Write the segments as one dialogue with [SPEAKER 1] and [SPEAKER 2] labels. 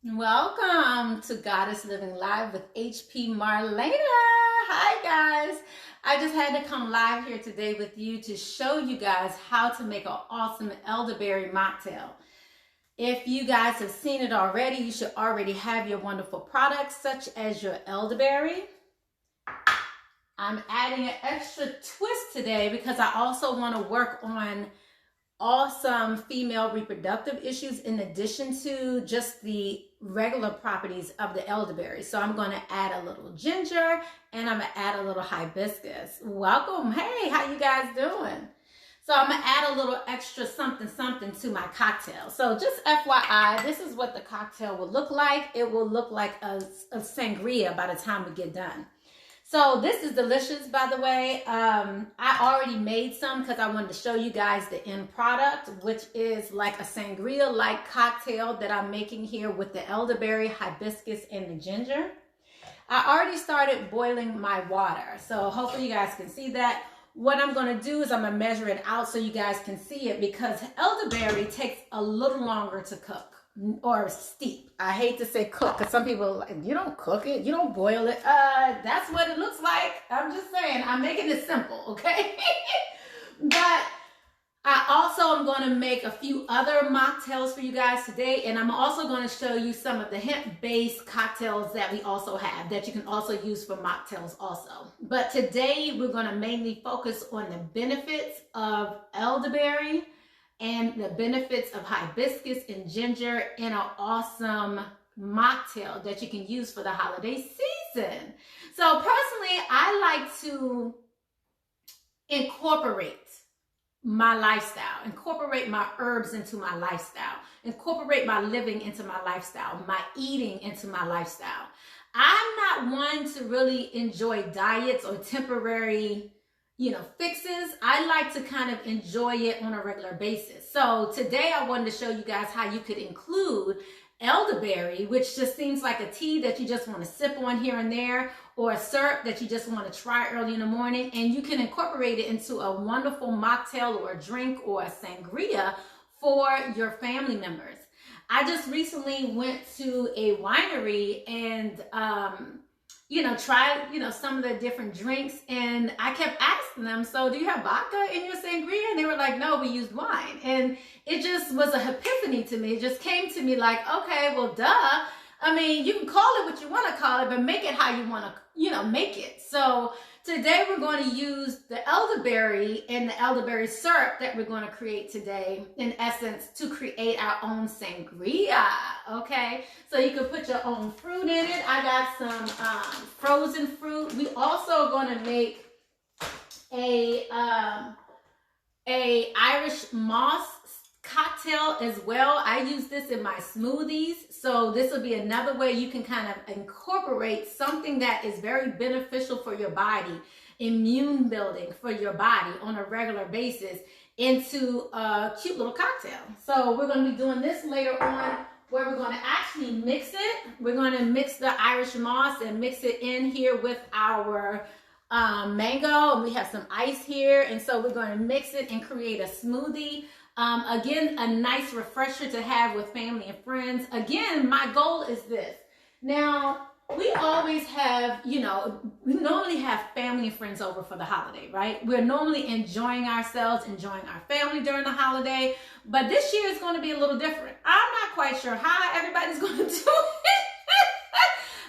[SPEAKER 1] Welcome to Goddess Living Live with HP Marlena. Hi guys. I just had to come live here today with you to show you guys how to make an awesome elderberry mocktail. If you guys have seen it already, you should already have your wonderful products such as your elderberry. I'm adding an extra twist today because I also want to work on awesome female reproductive issues in addition to just the regular properties of the elderberry. So I'm going to add a little ginger and I'm going to add a little hibiscus. Welcome. Hey, how you guys doing? So I'm going to add a little extra something to my cocktail. So just FYI, this is what the cocktail will look like. It will look like a sangria by the time we get done. So this is delicious, by the way. I already made some because I wanted to show you guys the end product, which is like a sangria-like cocktail that I'm making here with the elderberry, hibiscus, and the ginger. I already started boiling my water, so hopefully you guys can see that. What I'm going to do is I'm going to measure it out so you guys can see it because elderberry takes a little longer to cook. Or steep. I hate to say cook because some people are like, you don't cook it, you don't boil it. That's what it looks like. I'm just saying, I'm making it simple, okay? But I also am going to make a few other mocktails for you guys today, and I'm also going to show you some of the hemp-based cocktails that we also have that you can also use for mocktails also. But today we're going to mainly focus on the benefits of elderberry and the benefits of hibiscus and ginger in an awesome mocktail that you can use for the holiday season. So personally, I like to incorporate my lifestyle, incorporate my herbs into my lifestyle, incorporate my living into my lifestyle, my eating into my lifestyle. I'm not one to really enjoy diets or temporary fixes. I like to kind of enjoy it on a regular basis. So today I wanted to show you guys how you could include elderberry, which just seems like a tea that you just want to sip on here and there, or a syrup that you just want to try early in the morning, and you can incorporate it into a wonderful mocktail or a drink or a sangria for your family members. I just recently went to a winery and try, some of the different drinks. And I kept asking them, so do you have vodka in your sangria? And they were like, no, we used wine. And it just was an epiphany to me. It just came to me like, okay, well, duh. I mean, you can call it what you want to call it, but make it how you want to, make it. So today we're going to use the elderberry and the elderberry syrup that we're going to create today, in essence, to create our own sangria, okay? So you can put your own fruit in it. I got some frozen fruit. We also going to make a Irish moss cocktail as well. I use this in my smoothies. So this will be another way you can kind of incorporate something that is very beneficial for your body, immune building for your body on a regular basis, into a cute little cocktail. So we're going to be doing this later on, where we're going to actually mix it. We're going to mix the Irish moss and mix it in here with our mango, and we have some ice here. And so we're going to mix it and create a smoothie. Again, a nice refresher to have with family and friends. Again, my goal is this. Now, we always have, we normally have family and friends over for the holiday, right? We're normally enjoying ourselves, enjoying our family during the holiday. But this year is going to be a little different. I'm not quite sure how everybody's going to do it.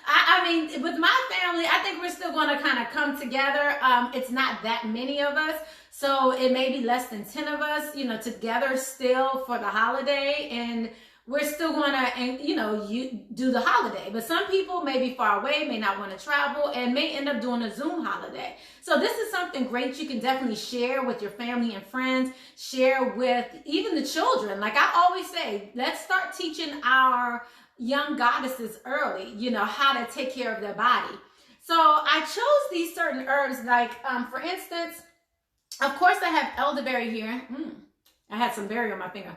[SPEAKER 1] I mean, with my family, I think we're still going to kind of come together. It's not that many of us. So it may be less than 10 of us, together still for the holiday. And we're still going to, you do the holiday. But some people may be far away, may not want to travel, and may end up doing a Zoom holiday. So this is something great you can definitely share with your family and friends, share with even the children. Like I always say, let's start teaching our young goddesses early, how to take care of their body. So I chose these certain herbs, like, for instance, of course I have elderberry here. I had some berry on my finger.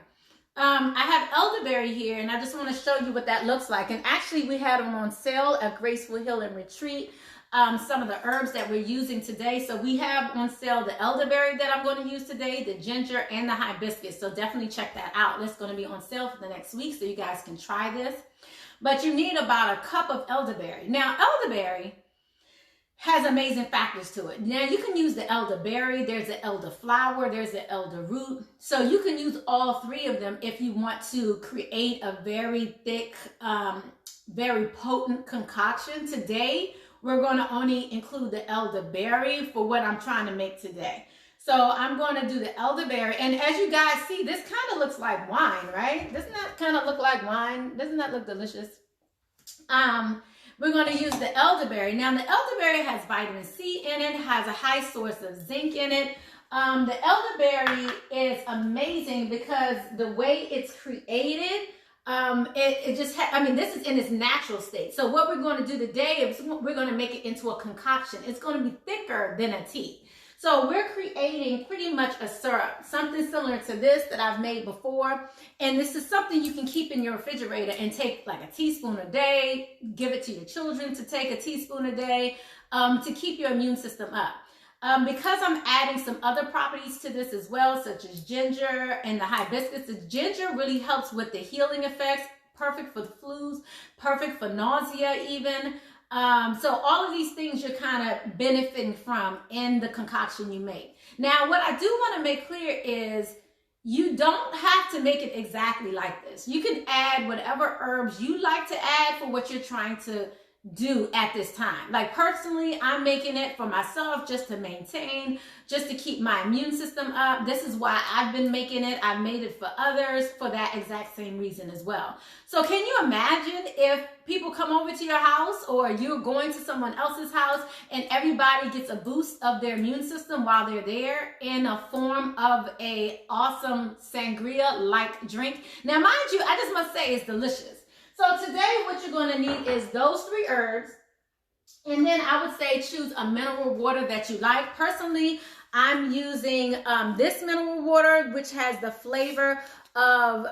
[SPEAKER 1] I have elderberry here, and I just want to show you what that looks like. And actually, we had them on sale at Graceful Hill and Retreat. Some of the herbs that we're using today. So we have on sale the elderberry that I'm going to use today, the ginger, and the hibiscus. So definitely check that out. It's going to be on sale for the next week, so you guys can try this. but you need about a cup of elderberry. Now, elderberry has amazing factors to it. Now, you can use the elderberry, there's the elderflower, there's the elder root. So you can use all three of them if you want to create a very thick, very potent concoction. Today, we're going to only include the elderberry for what I'm trying to make today. So I'm going to do the elderberry. And as you guys see, this kind of looks like wine, right? Doesn't that kind of look like wine? Doesn't that look delicious? We're going to use the elderberry. Now, the elderberry has vitamin C in it, has a high source of zinc in it. The elderberry is amazing because the way it's created, this is in its natural state. So what we're going to do today is we're going to make it into a concoction. It's going to be thicker than a tea. So we're creating pretty much a syrup, something similar to this that I've made before. And this is something you can keep in your refrigerator and take like a teaspoon a day, give it to your children to take a teaspoon a day to keep your immune system up. Because I'm adding some other properties to this as well, such as ginger and the hibiscus. The ginger really helps with the healing effects, perfect for the flus, perfect for nausea even. So all of these things you're kind of benefiting from in the concoction you make. Now, what I do want to make clear is you don't have to make it exactly like this. You can add whatever herbs you like to add for what you're trying to do at this time. Like personally, I'm making it for myself just to maintain, just to keep my immune system up. This is why I've been making it. I've made it for others for that exact same reason as well. So can you imagine if people come over to your house or you're going to someone else's house and everybody gets a boost of their immune system while they're there in a form of a awesome sangria-like drink? Now, mind you, I just must say it's delicious. So today what you're going to need is those three herbs. And then I would say choose a mineral water that you like. Personally, I'm using this mineral water, which has the flavor of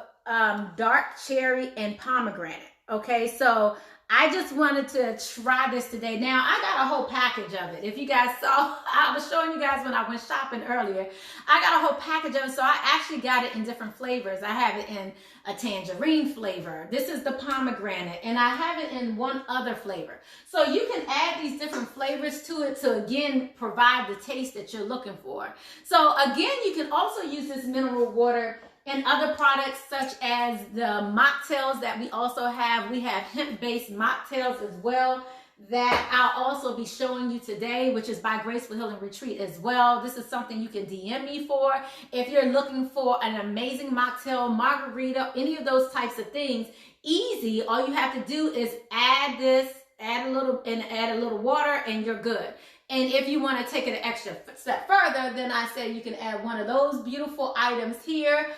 [SPEAKER 1] dark cherry and pomegranate. Okay, so I just wanted to try this today. Now, I got a whole package of it. If you guys saw, I was showing you guys when I went shopping earlier. I got a whole package of it, so I actually got it in different flavors. I have it in a tangerine flavor. This is the pomegranate, and I have it in one other flavor. So you can add these different flavors to it to, again, provide the taste that you're looking for. So, again, you can also use this mineral water and other products such as the mocktails that we also have. We have hemp-based mocktails as well that I'll also be showing you today, which is by Graceful Healing Retreat as well. This is something you can DM me for. If you're looking for an amazing mocktail, margarita, any of those types of things, easy. All you have to do is add this, add a little water, and you're good. And if you want to take it an extra step further, then I say you can add one of those beautiful items here,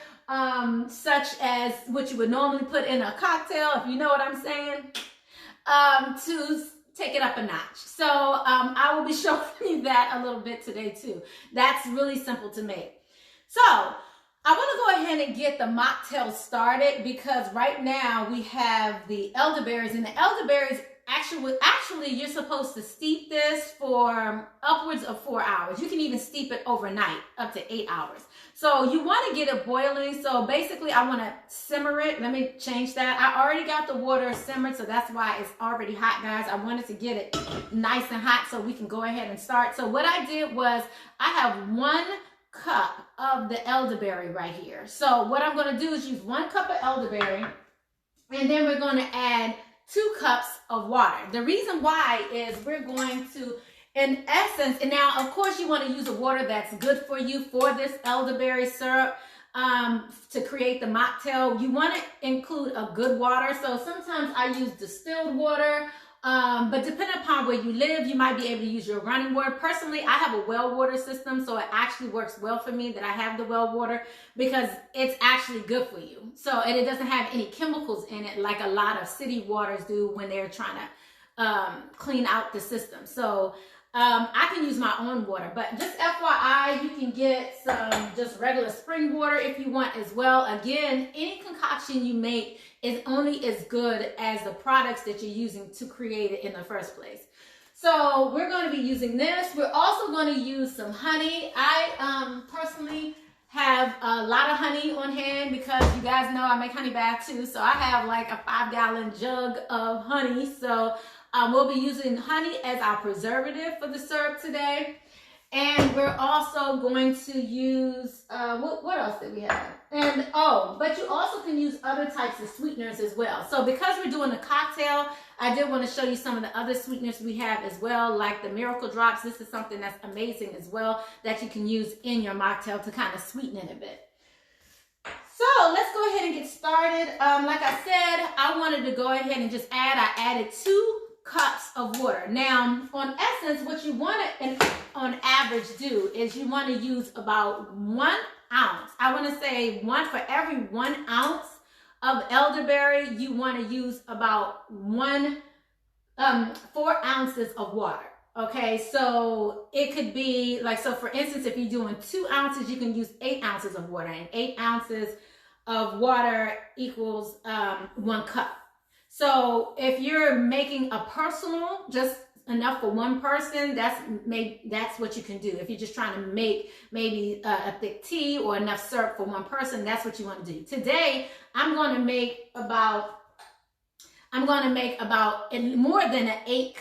[SPEAKER 1] such as what you would normally put in a cocktail, if you know what I'm saying, to take it up a notch. So I will be showing you that a little bit today too. That's really simple to make. So I want to go ahead and get the mocktail started because right now we have the elderberries, and the elderberries actually you're supposed to steep this for upwards of 4 hours. You can even steep it overnight up to 8 hours. So you want to get it boiling. So basically I want to simmer it. Let me change that. I already got the water simmered, so that's why it's already hot, guys. I wanted to get it nice and hot so we can go ahead and start. So what I did was I have 1 cup of the elderberry right here. So what I'm going to do is use 1 cup of elderberry, and then we're going to add 2 cups of water. The reason why is we're going to, in essence, and now of course you want to use a water that's good for you for this elderberry syrup to create the mocktail. You want to include a good water. So sometimes I use distilled water, but depending upon where you live, you might be able to use your running water. Personally, I have a well water system, so it actually works well for me that I have the well water because it's actually good for you. So, and it doesn't have any chemicals in it like a lot of city waters do when they're trying to clean out the system. So I can use my own water, but just FYI, you can get some just regular spring water if you want as well. Again, any concoction you make is only as good as the products that you're using to create it in the first place. So we're going to be using this. We're also going to use some honey. I personally have a lot of honey on hand because you guys know I make honey bath too. So I have like a 5-gallon jug of honey. So we'll be using honey as our preservative for the syrup today. And we're also going to use, what else did we have? And, but you also can use other types of sweeteners as well. So because we're doing a cocktail, I did want to show you some of the other sweeteners we have as well, like the Miracle Drops. This is something that's amazing as well that you can use in your mocktail to kind of sweeten it a bit. So let's go ahead and get started. Like I said, I wanted to go ahead and just I added 2 cups of water. Now, on essence, what you want to, on average, do is you want to use about 1 ounce. I want to say for every 1 ounce of elderberry, you want to use about 4 ounces of water. Okay, so it could be like, so for instance, if you're doing 2 ounces, you can use 8 ounces of water, and 8 ounces of water equals 1 cup. So if you're making a personal, just enough for 1 person, that's what you can do. If you're just trying to make maybe a thick tea or enough syrup for 1 person, that's what you want to do. Today, I'm going to make about more than 8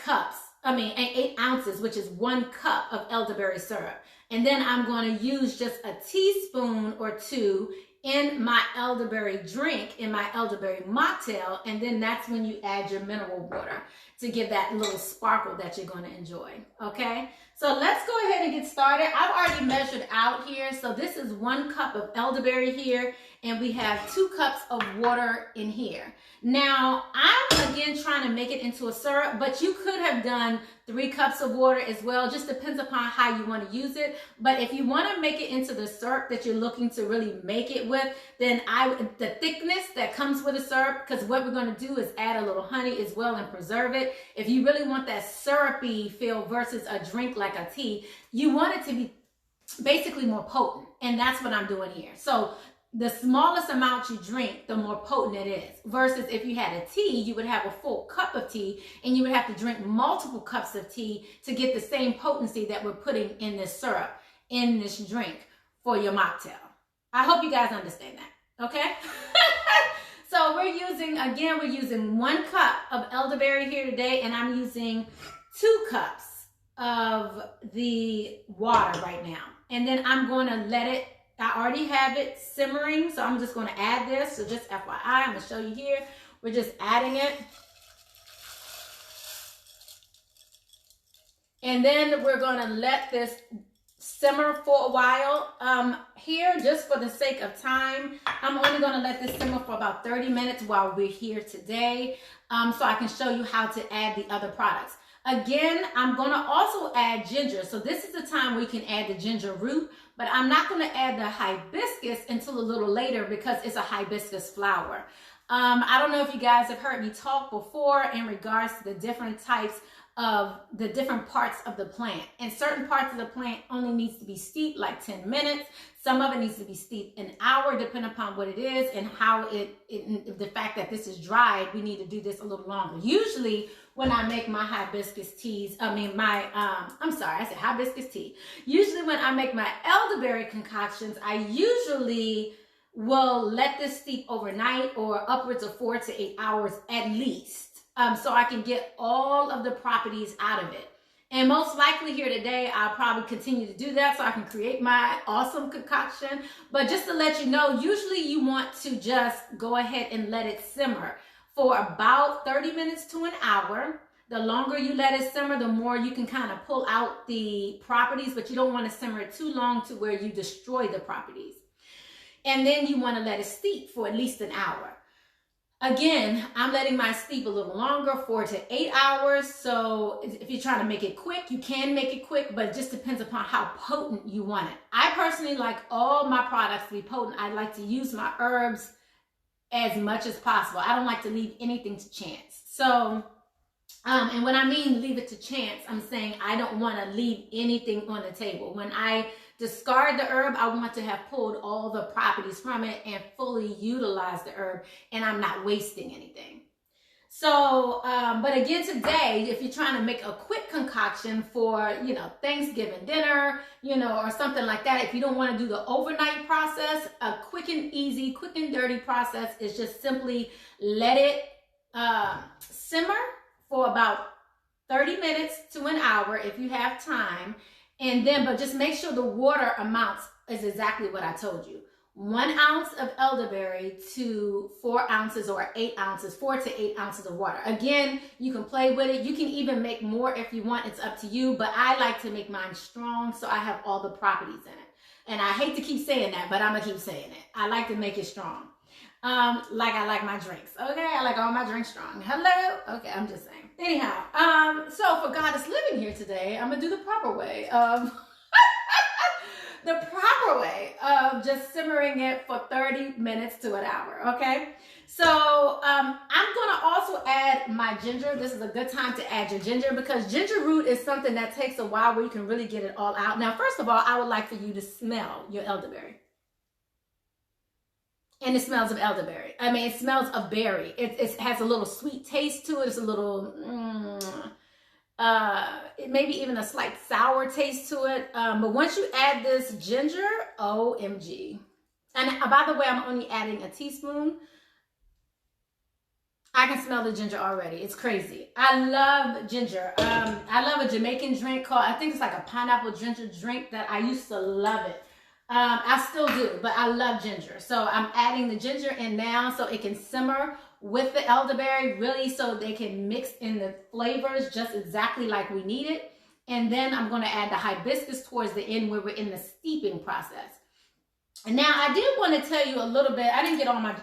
[SPEAKER 1] ounces, which is 1 cup of elderberry syrup. And then I'm going to use just a teaspoon or 2 in my elderberry drink, in my elderberry mocktail, and then that's when you add your mineral water to give that little sparkle that you're going to enjoy. Okay, so let's go ahead and get started. I've already measured out here, so this is 1 cup of elderberry here, and we have 2 cups of water in here. Now, I'm again trying to make it into a syrup, but you could have done 3 cups of water as well. Just depends upon how you want to use it. But if you want to make it into the syrup that you're looking to really make it with, then the thickness that comes with a syrup, because what we're going to do is add a little honey as well and preserve it. If you really want that syrupy feel versus a drink like a tea, you want it to be basically more potent. And that's what I'm doing here. So the smallest amount you drink, the more potent it is. Versus if you had a tea, you would have a full cup of tea and you would have to drink multiple cups of tea to get the same potency that we're putting in this syrup, in this drink for your mocktail. I hope you guys understand that, okay? So we're using 1 cup of elderberry here today, and I'm using 2 cups of the water right now. And then I'm going to let it, I already have it simmering, so I'm just going to add this. So just FYI, I'm going to show you here. We're just adding it. And then we're going to let this simmer for a while. Here, just for the sake of time, I'm only going to let this simmer for about 30 minutes while we're here today, so I can show you how to add the other products. Again, I'm going to also add ginger. So this is the time we can add the ginger root, but I'm not going to add the hibiscus until a little later because it's a hibiscus flower. I don't know if you guys have heard me talk before in regards to the different types of the different parts of the plant. And certain parts of the plant only needs to be steeped like 10 minutes. Some of it needs to be steeped an hour, depending upon what it is and how the fact that this is dried, we need to do this a little longer. Usually when I make my hibiscus teas, hibiscus tea. Usually when I make my elderberry concoctions, I usually will let this steep overnight or upwards of 4 to 8 hours at least. So I can get all of the properties out of it. And most likely here today, I'll probably continue to do that so I can create my awesome concoction. But just to let you know, usually you want to just go ahead and let it simmer for about 30 minutes to an hour. The longer you let it simmer, the more you can kind of pull out the properties, but you don't want to simmer it too long to where you destroy the properties. And then you want to let it steep for at least an hour. Again, I'm letting mine steep a little longer, 4 to 8 hours. So if you're trying to make it quick, you can make it quick, but it just depends upon how potent you want it. I personally like all my products to be potent. I like to use my herbs as much as possible. I don't like to leave anything to chance. So, and when I mean leave it to chance, I'm saying I don't want to leave anything on the table. When I discard the herb, I want to have pulled all the properties from it and fully utilize the herb, and I'm not wasting anything. So, but again, today, if you're trying to make a quick concoction for, Thanksgiving dinner, or something like that, if you don't want to do the overnight process, a quick and easy, quick and dirty process is just simply let it simmer for about 30 minutes to an hour if you have time. And then, but just make sure the water amounts is exactly what I told you. 1 ounce of elderberry to 4 ounces or 8 ounces, 4 to 8 ounces of water. Again, you can play with it. You can even make more if you want. It's up to you. But I like to make mine strong so I have all the properties in it. And I hate to keep saying that, but I'm going to keep saying it. I like to make it strong. Like I like my drinks. Okay, I like all my drinks strong. Hello? Okay, I'm just saying. Anyhow, so for Goddess Living here today, I'm going to do the proper way of... the proper way of just simmering it for 30 minutes to an hour, okay? So I'm gonna also add my ginger. This is a good time to add your ginger because ginger root is something that takes a while where you can really get it all out. Now, first of all, I would like for you to smell your elderberry. And it smells of elderberry. I mean, it smells of berry. It has a little sweet taste to it. It's a little... maybe even a slight sour taste to it. But once you add this ginger, OMG. And by the way, I'm only adding a teaspoon. I can smell the ginger already. It's crazy. I love ginger. I love a Jamaican drink called, I think it's like a pineapple ginger drink that I used to love it. I still do, but I love ginger. So I'm adding the ginger in now so it can simmer with the elderberry, really, so they can mix in the flavors just exactly like we need it. And then I'm going to add the hibiscus towards the end where we're in the steeping process. And now I did want to tell you a little bit, I didn't get all my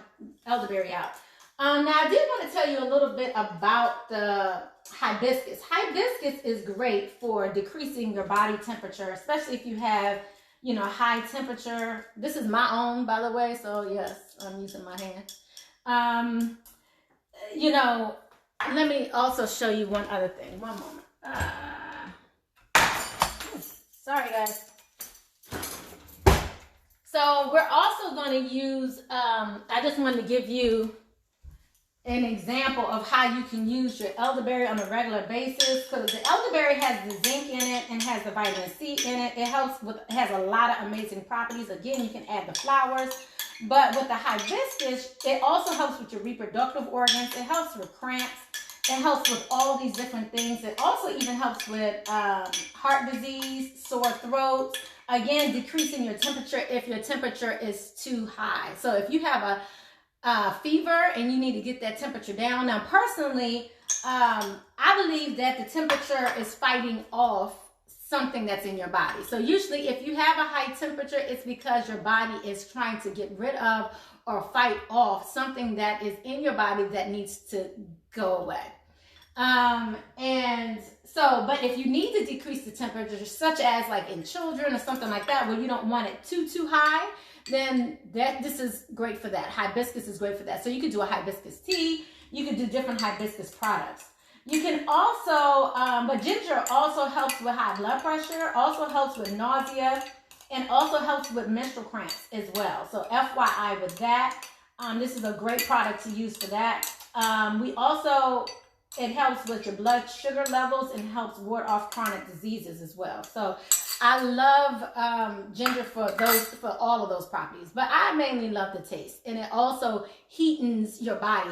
[SPEAKER 1] elderberry out. Now I did want to tell you a little bit about the hibiscus. Hibiscus is great for decreasing your body temperature, especially if you have, high temperature. This is my own, by the way, so yes, I'm using my hand. Let me also show you one other thing. One moment. Sorry, guys. So we're also going to use, I just wanted to give you an example of how you can use your elderberry on a regular basis, because the elderberry has the zinc in it and has the vitamin C in it. It has a lot of amazing properties. Again, you can add the flowers. But with the hibiscus, it also helps with your reproductive organs. It helps with cramps. It helps with all these different things. It also even helps with heart disease, sore throat. Again, decreasing your temperature if your temperature is too high. So if you have a fever and you need to get that temperature down. Now, personally, I believe that the temperature is fighting off something that's in your body. So usually if you have a high temperature, it's because your body is trying to get rid of or fight off something that is in your body that needs to go away. But if you need to decrease the temperature, such as like in children or something like that, where you don't want it too high, then this is great for that. Hibiscus is great for that. So you could do a hibiscus tea. You could do different hibiscus products. You can also, but ginger also helps with high blood pressure, also helps with nausea, and also helps with menstrual cramps as well. So FYI with that, this is a great product to use for that. It helps with your blood sugar levels and helps ward off chronic diseases as well. So I love ginger for all of those properties, but I mainly love the taste, and it also heatens your body.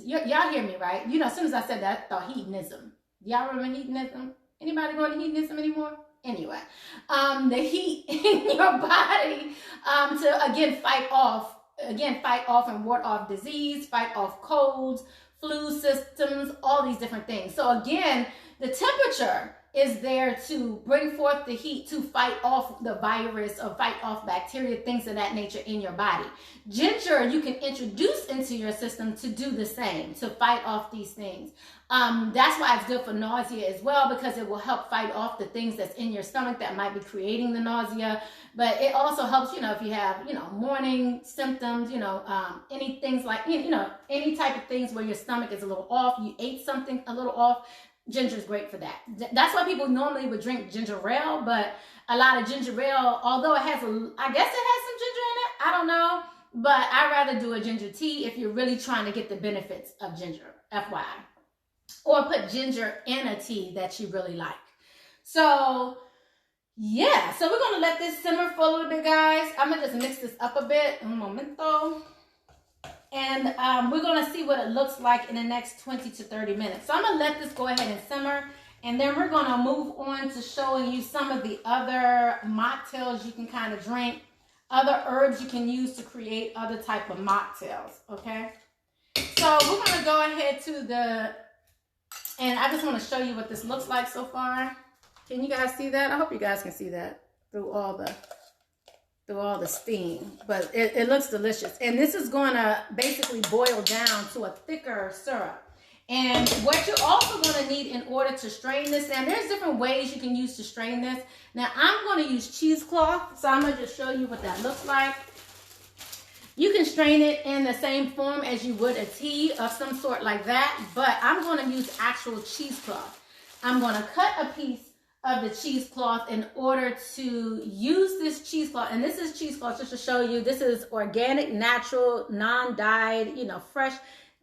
[SPEAKER 1] Y'all hear me, right? As soon as I said that, I thought hedonism. Y'all remember hedonism? Anybody going to hedonism anymore? Anyway, the heat in your body to again fight off and ward off disease, fight off colds, flu systems, all these different things. So again, the temperature is there to bring forth the heat to fight off the virus or fight off bacteria, things of that nature in your body. Ginger, you can introduce into your system to do the same, to fight off these things. That's why it's good for nausea as well, because it will help fight off the things that's in your stomach that might be creating the nausea. But it also helps, if you have, morning symptoms, any things like, any type of things where your stomach is a little off, you ate something a little off. Ginger is great for that. That's why people normally would drink ginger ale, but a lot of ginger ale, although I guess it has some ginger in it, I don't know, but I'd rather do a ginger tea if you're really trying to get the benefits of ginger. FYI. Or put ginger in a tea that you really like. So yeah, so we're gonna let this simmer for a little bit, guys. I'm gonna just mix this up a bit. Un momento. And we're gonna see what it looks like in the next 20 to 30 minutes. So I'm gonna let this go ahead and simmer, and then we're gonna move on to showing you some of the other mocktails you can kind of drink, other herbs you can use to create other type of mocktails, okay? So we're gonna go ahead and I just wanna show you what this looks like so far. Can you guys see that? I hope you guys can see that through all the steam, but it looks delicious. And this is going to basically boil down to a thicker syrup. And what you're also going to need in order to strain this, now there's different ways you can use to strain this. Now I'm going to use cheesecloth, so I'm going to just show you what that looks like. You can strain it in the same form as you would a tea of some sort like that, but I'm going to use actual cheesecloth. I'm going to cut a piece of the cheesecloth in order to use this cheesecloth. And this is cheesecloth, just to show you, this is organic, natural, non-dyed, fresh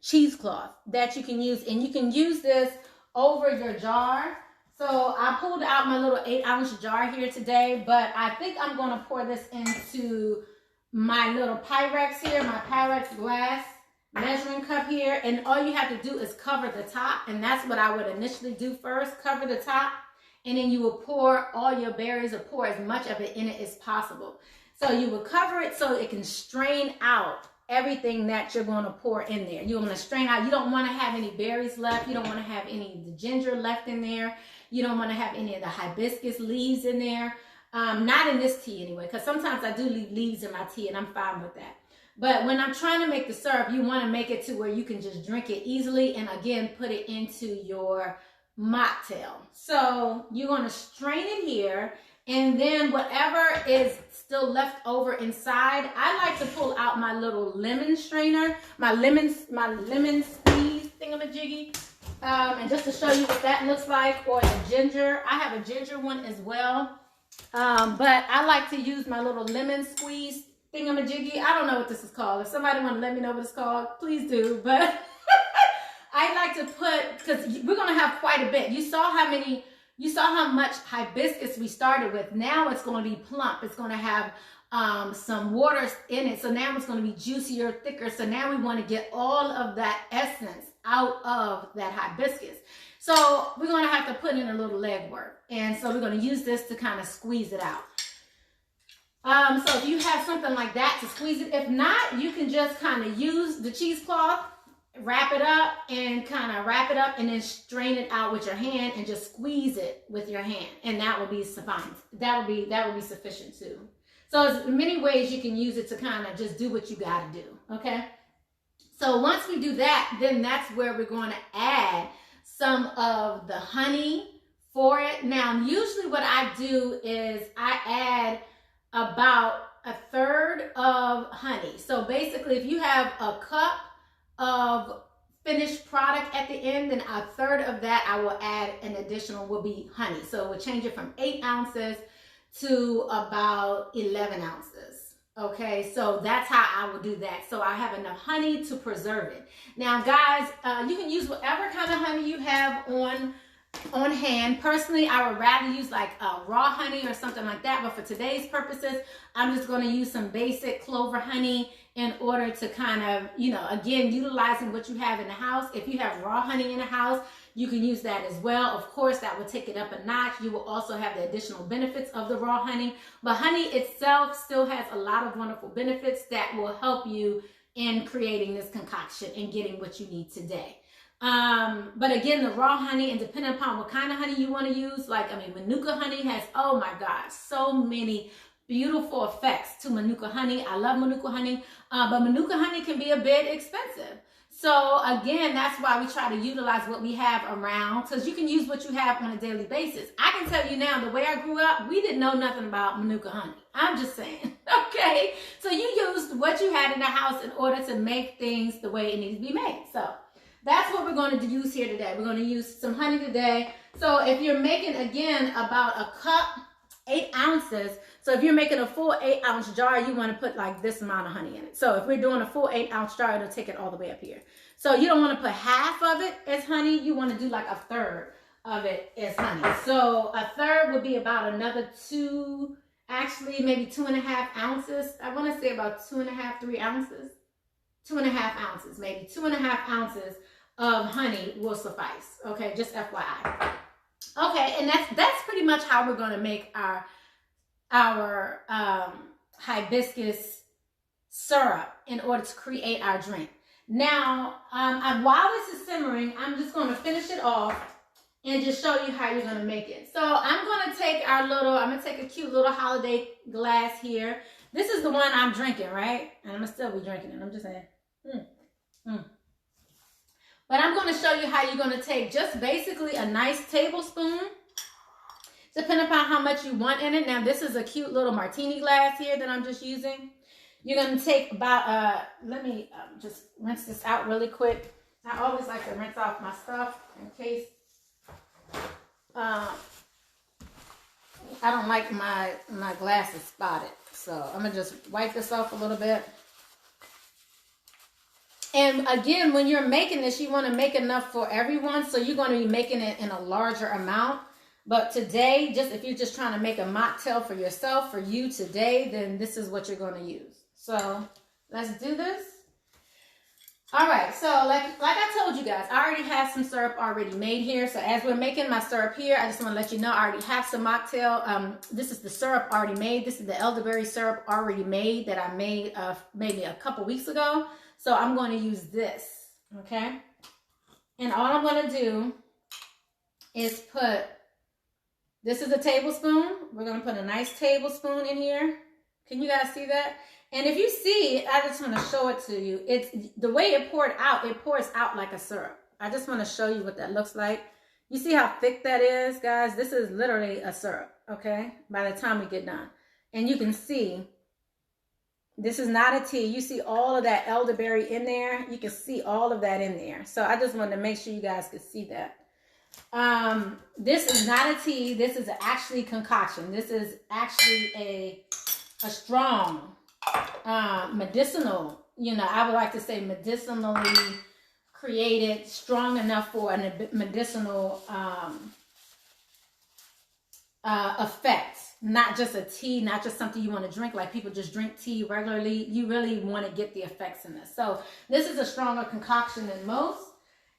[SPEAKER 1] cheesecloth that you can use. And you can use this over your jar. So I pulled out my little 8-ounce jar here today, but I think I'm going to pour this into my little Pyrex here, my Pyrex glass measuring cup here. And all you have to do is cover the top. And that's what I would initially do first, cover the top. And then you will pour all your berries, or pour as much of it in it as possible. So you will cover it so it can strain out everything that you're going to pour in there. You want to strain out. You don't want to have any berries left. You don't want to have any of the ginger left in there. You don't want to have any of the hibiscus leaves in there. Not in this tea anyway, because sometimes I do leave leaves in my tea and I'm fine with that. But when I'm trying to make the syrup, you want to make it to where you can just drink it easily and again, put it into your mocktail. So you're going to strain it here, and then whatever is still left over inside, I like to pull out my little lemon strainer, my lemon squeeze thingamajiggy, and just to show you what that looks like, or the ginger. I have a ginger one as well, but I like to use my little lemon squeeze thingamajiggy. I don't know what this is called. If somebody want to let me know what it's called, please do. But I like to put, because we're going to have quite a bit. You saw how much hibiscus we started with. Now it's going to be plump. It's going to have some water in it. So now it's going to be juicier, thicker. So now we want to get all of that essence out of that hibiscus. So we're going to have to put in a little legwork. And so we're going to use this to kind of squeeze it out. So if you have something like that to squeeze it, if not, you can just kind of use the cheesecloth, wrap it up and then strain it out with your hand and just squeeze it with your hand, and that will be sufficient. That will be sufficient too. So there's many ways you can use it to kind of just do what you got to do. Okay. So once we do that, then that's where we're going to add some of the honey for it. Now, usually what I do is I add about 1/3 of honey. So basically, if you have a cup of finished product at the end, then 1/3 of that I will add an additional will be honey. So we'll change it from 8 ounces to about 11 ounces. Okay, so that's how I will do that. So I have enough honey to preserve it. Now, guys, you can use whatever kind of honey you have on hand. Personally, I would rather use like raw honey or something like that, but for today's purposes, I'm just going to use some basic clover honey in order to kind of, again, utilizing what you have in the house. If you have raw honey in the house, you can use that as well. Of course, that will take it up a notch. You will also have the additional benefits of the raw honey, but honey itself still has a lot of wonderful benefits that will help you in creating this concoction and getting what you need today. But again, the raw honey, and depending upon what kind of honey you want to use, Manuka honey has, oh my gosh, so many beautiful effects to Manuka honey. I love Manuka honey, but Manuka honey can be a bit expensive. So again, that's why we try to utilize what we have around, because you can use what you have on a daily basis. I can tell you now, the way I grew up, we didn't know nothing about Manuka honey. I'm just saying, okay? So you used what you had in the house in order to make things the way it needs to be made. So that's what we're going to use here today. We're going to use some honey today. So if you're making, again, about a cup 8 ounces. So if you're making a full 8-ounce jar, you want to put like this amount of honey in it. So if we're doing a full 8-ounce jar, it'll take it all the way up here. So you don't want to put half of it as honey. You want to do like a third of it as honey. So a third would be about another actually maybe 2.5 ounces. I want to say about 2.5, 3 ounces. 2.5 ounces, maybe 2.5 ounces of honey will suffice. Okay, just FYI. Okay, and that's pretty much how we're going to make our hibiscus syrup in order to create our drink. Now, while this is simmering, I'm just going to finish it off and just show you how you're going to make it. So I'm going to take I'm going to take a cute little holiday glass here. This is the one I'm drinking, right? And I'm going to still be drinking it. I'm just saying. But I'm going to show you how you're going to take just basically a nice tablespoon, depending upon how much you want in it. Now, this is a cute little martini glass here that I'm just using. You're going to take about, let me just rinse this out really quick. I always like to rinse off my stuff in case I don't like my glasses spotted. So I'm going to just wipe this off a little bit. And again, when you're making this, you want to make enough for everyone. So you're going to be making it in a larger amount. But today, if you're just trying to make a mocktail for yourself, for you today, then this is what you're going to use. So let's do this. All right. So like I told you guys, I already have some syrup already made here. So as we're making my syrup here, I just want to let you know I already have some mocktail. This is the syrup already made. This is the elderberry syrup already made that I made maybe a couple weeks ago. So I'm going to use this, okay? And all I'm going to do is this is a tablespoon. We're going to put a nice tablespoon in here. Can you guys see that? And if you see, I just want to show it to you. It's the way it pours out like a syrup. I just want to show you what that looks like. You see how thick that is, guys? This is literally a syrup, okay? By the time we get done. And you can see, this is not a tea. You see all of that elderberry in there. You can see all of that in there. So I just wanted to make sure you guys could see that. This is not a tea. This is actually concoction. This is actually a strong medicinal, I would like to say medicinally created, strong enough for a medicinal effect. Not just a tea, not just something you want to drink like people just drink tea regularly. You really want to get the effects in this. So this is a stronger concoction than most.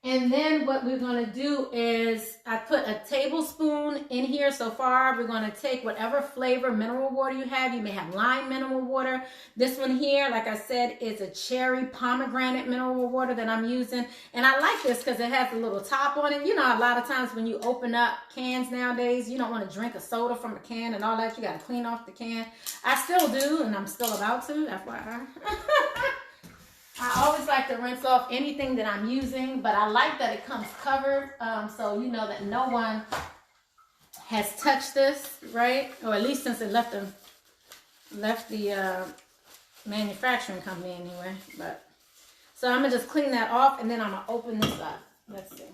[SPEAKER 1] And then what we're going to do is I put a tablespoon in here so far. We're going to take whatever flavor mineral water you have. You may have lime mineral water. This one here, like I said, is a cherry pomegranate mineral water that I'm using. And I like this because it has a little top on it. A lot of times when you open up cans nowadays, you don't want to drink a soda from a can and all that. You got to clean off the can. I still do, and I'm still about to, FYI. I always like to rinse off anything that I'm using, but I like that it comes covered, so you know that no one has touched this, right? Or at least since it left the manufacturing company anyway. But so I'm gonna just clean that off, and then I'm gonna open this up. Let's see.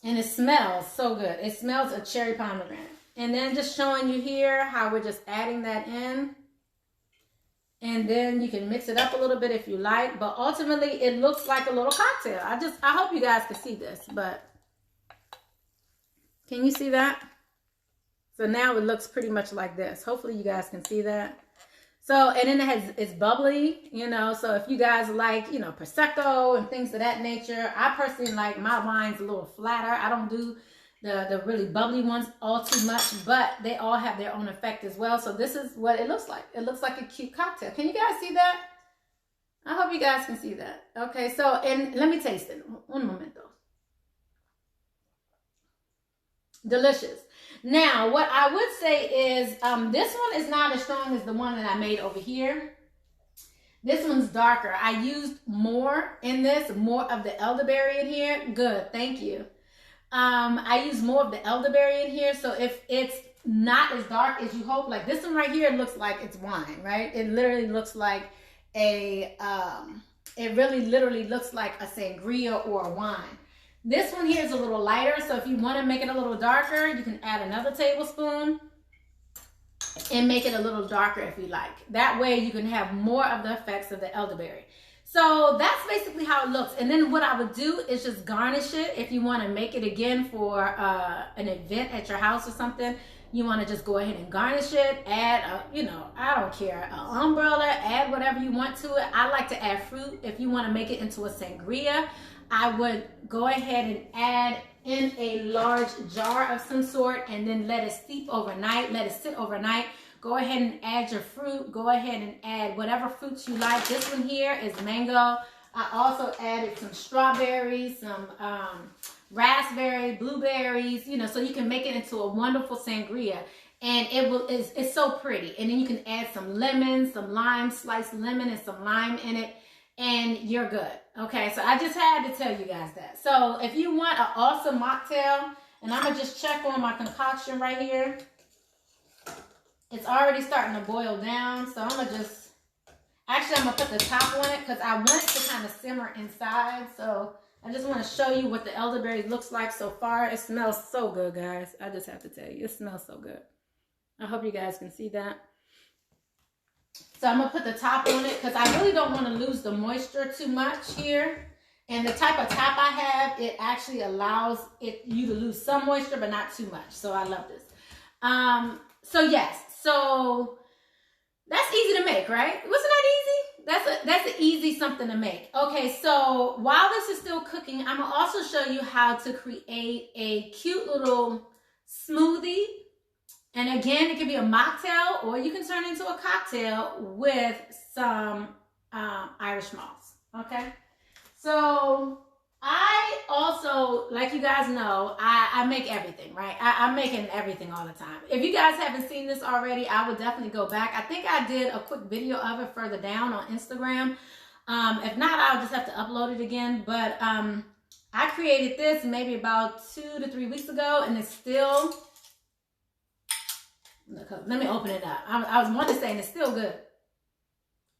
[SPEAKER 1] And it smells so good. It smells of cherry pomegranate. And then just showing you here how we're just adding that in. And then you can mix it up a little bit if you like. But ultimately, it looks like a little cocktail. I hope you guys can see this. But can you see that? So now it looks pretty much like this. Hopefully, you guys can see that. So, and then it's bubbly, So if you guys like, Prosecco and things of that nature. I personally like my wines a little flatter. I don't do the really bubbly ones all too much, but they all have their own effect as well. So this is what it looks like. It looks like a cute cocktail. Can you guys see that? I hope you guys can see that. Okay, so, and let me taste it. Un momento. Delicious. Now, what I would say is this one is not as strong as the one that I made over here. This one's darker. I used more in this, more of the elderberry in here. Good, thank you. I use more of the elderberry in here, so if it's not as dark as you hope, like this one right here looks like it's wine, right? It literally looks like it really literally looks like a sangria or a wine. This one here is a little lighter, so if you want to make it a little darker, you can add another tablespoon and make it a little darker if you like. That way you can have more of the effects of the elderberry. So that's basically how it looks. And then what I would do is just garnish it. If you want to make it again for an event at your house or something, you want to just go ahead and garnish it. Add, I don't care, an umbrella, add whatever you want to it. I like to add fruit. If you want to make it into a sangria, I would go ahead and add in a large jar of some sort and then let it steep overnight, let it sit overnight. Go ahead and add your fruit. Go ahead and add whatever fruits you like. This one here is mango. I also added some strawberries, some raspberry, blueberries, so you can make it into a wonderful sangria. And it's so pretty. And then you can add some lemon, some lime, sliced lemon and some lime in it, and you're good. Okay, so I just had to tell you guys that. So if you want an awesome mocktail, and I'm gonna just check on my concoction right here. It's already starting to boil down, so I'm gonna put the top on it because I want it to kind of simmer inside. So I just want to show you what the elderberry looks like so far. It smells so good, guys. I just have to tell you, it smells so good. I hope you guys can see that. So I'm gonna put the top on it because I really don't want to lose the moisture too much here. And the type of top I have, it actually allows you to lose some moisture, but not too much. So I love this. So yes, so that's easy to make, right? Wasn't that easy? That's an easy something to make. Okay, so while this is still cooking, I'm gonna also show you how to create a cute little smoothie. And again, it can be a mocktail or you can turn it into a cocktail with some Irish moss, okay? So I also, like you guys know, I make everything, right? I'm making everything all the time. If you guys haven't seen this already, I would definitely go back. I think I did a quick video of it further down on Instagram. If not, I'll just have to upload it again. But I created this maybe about 2 to 3 weeks ago, and it's still, let me open it up. I was wanting to say, and it's still good.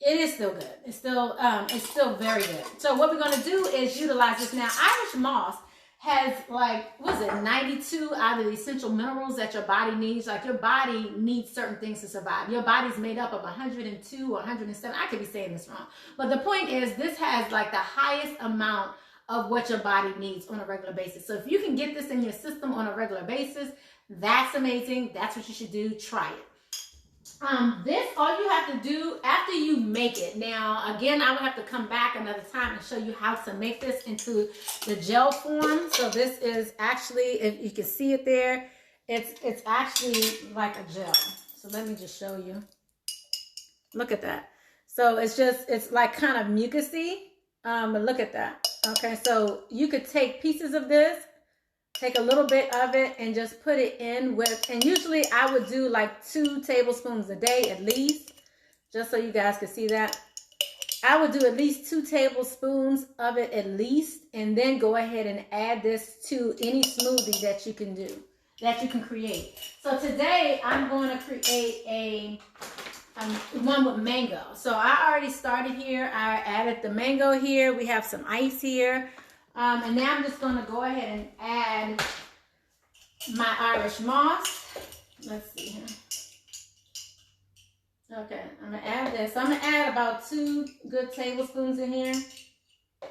[SPEAKER 1] It is still good. It's still very good. So what we're going to do is utilize this now. Irish moss has 92 out of the essential minerals that your body needs. Like your body needs certain things to survive. Your body's made up of 102 or 107. I could be saying this wrong. But the point is this has like the highest amount of what your body needs on a regular basis. So if you can get this in your system on a regular basis, that's amazing. That's what you should do. Try it. This, all you have to do after you make it. Now, again, I would have to come back another time and show you how to make this into the gel form. So this is actually, if you can see it there, it's actually like a gel. So let me just show you. Look at that. So it's like kind of mucusy, but look at that. Okay, so you could take pieces of this, take a little bit of it and just put it in with, and usually I would do like 2 tablespoons a day at least, just so you guys can see that. I would do at least 2 tablespoons of it at least, and then go ahead and add this to any smoothie that you can do, that you can create. So today I'm going to create one with mango. So I already started here. I added the mango here. We have some ice here. And now I'm just going to go ahead and add my Irish moss. Let's see here. Okay, I'm going to add this. I'm going to add about 2 good tablespoons in here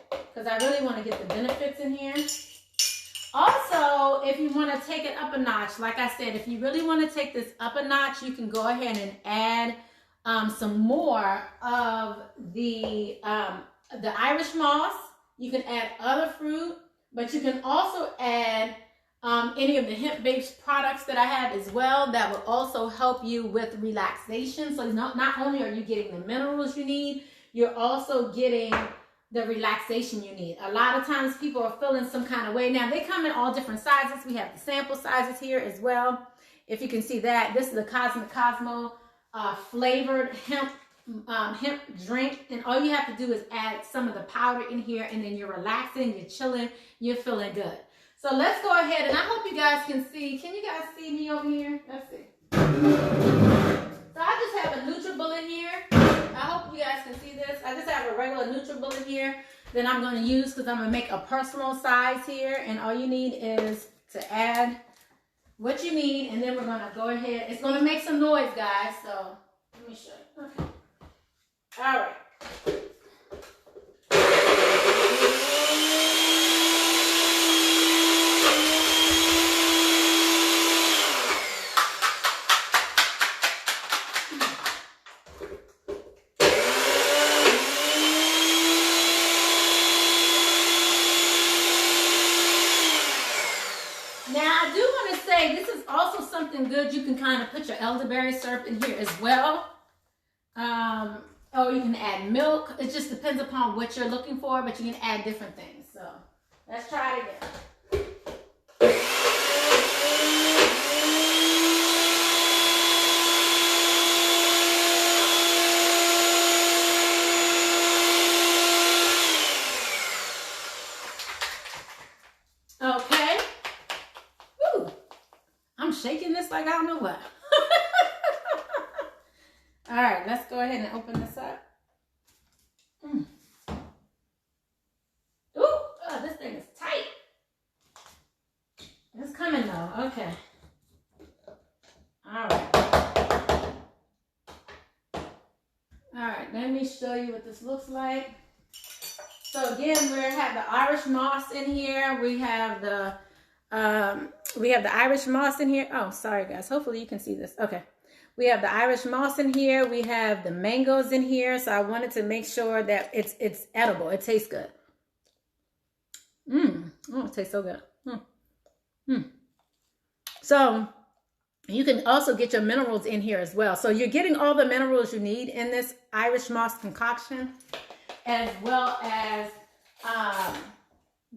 [SPEAKER 1] because I really want to get the benefits in here. Also, if you want to take it up a notch, like I said, if you really want to take this up a notch, you can go ahead and add some more of the Irish moss. You can add other fruit, but you can also add any of the hemp-based products that I have as well that will also help you with relaxation. So not only are you getting the minerals you need, you're also getting the relaxation you need. A lot of times people are feeling some kind of way. Now, they come in all different sizes. We have the sample sizes here as well. If you can see that, this is the Cosmic Cosmo flavored hemp drink, and all you have to do is add some of the powder in here, and then you're relaxing, you're chilling, you're feeling good. So let's go ahead, and I hope you guys can see. Can you guys see me over here? Let's see. So I just have a NutriBullet in here. I hope you you guys can see this. I just have a regular NutriBullet here that I'm going to use because I'm going to make a personal size here. And all you need is to add what you need. And then we're going to go ahead. It's going to make some noise, guys. So let me show you. Okay. All right. This is also something good. You can kind of put your elderberry syrup in here as well. Or you can add milk. It just depends upon what you're looking for, but you can add different things. So let's try it again. Okay. Woo. I'm shaking this like I don't know what. All right, let's go ahead and open this up. Ooh, oh, this thing is tight. It's coming though. Okay. All right. All right, let me show you what this looks like. So again, we have the Irish moss in here. We have the Irish moss in here. Oh, sorry guys. Hopefully you can see this. Okay. We have the Irish moss in here. We have the mangoes in here. So I wanted to make sure that it's edible. It tastes good. Oh, it tastes so good. So you can also get your minerals in here as well. So you're getting all the minerals you need in this Irish moss concoction, as well as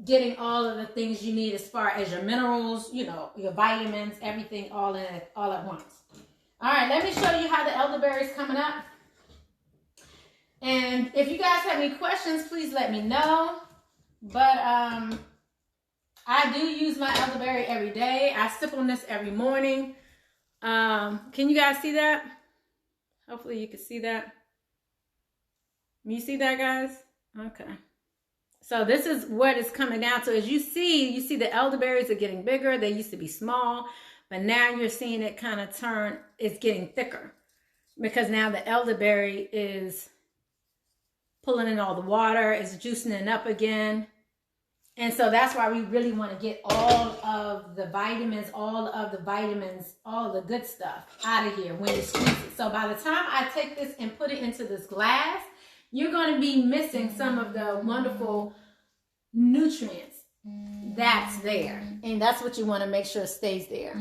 [SPEAKER 1] getting all of the things you need as far as your minerals, you know, your vitamins, everything all in it, all at once. All right, let me show you how the elderberry is coming up. And if you guys have any questions, please let me know. But I do use my elderberry every day. I sip on this every morning. Can you guys see that? Hopefully you can see that. You see that, guys? Okay. So this is what it's coming down to. As you see the elderberries are getting bigger. They used to be small, but now you're seeing it kind of turn. It's getting thicker because now the elderberry is pulling in all the water. It's juicing it up again. And so that's why we really want to get all of the vitamins, all the good stuff out of here when you squeeze it. So by the time I take this and put it into this glass, you're going to be missing some of the wonderful nutrients that's there. And that's what you want to make sure stays there.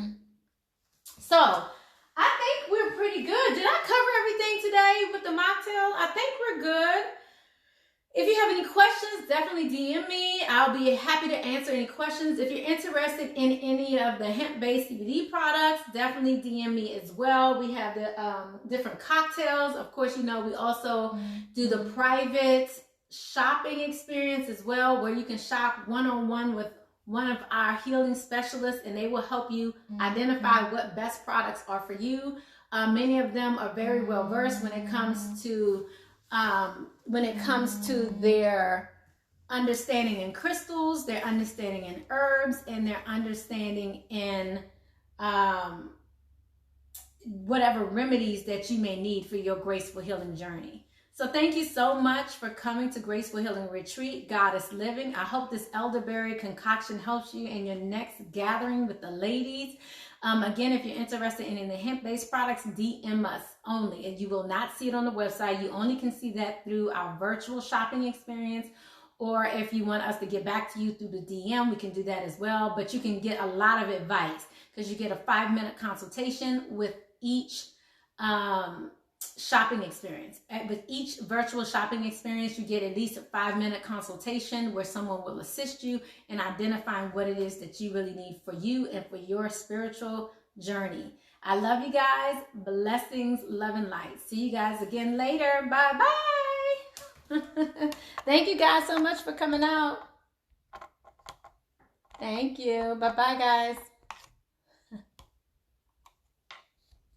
[SPEAKER 1] So I think we're pretty good. Did I cover everything today with the mocktail? I think we're good. If you have any questions, definitely DM me. I'll be happy to answer any questions. If you're interested in any of the hemp-based CBD products, definitely DM me as well. We have the different cocktails. Of course, you know, we also do the private shopping experience as well, where you can shop one-on-one with one of our healing specialists, and they will help you identify what best products are for you. Many of them are very well versed when it comes to their understanding in crystals, their understanding in herbs, and their understanding in whatever remedies that you may need for your graceful healing journey. So thank you so much for coming to Graceful Healing Retreat, Goddess Living. I hope this elderberry concoction helps you in your next gathering with the ladies. Again, if you're interested in the hemp-based products, DM us only. And you will not see it on the website. You only can see that through our virtual shopping experience. Or if you want us to get back to you through the DM, we can do that as well. But you can get a lot of advice because you get a 5-minute consultation with each shopping experience. With each virtual shopping experience, you get at least a 5-minute consultation where someone will assist you in identifying what it is that you really need for you and for your spiritual journey. I love you guys. Blessings, love, and light. See you guys again later. Bye-bye. Thank you guys so much for coming out. Thank you. Bye-bye, guys.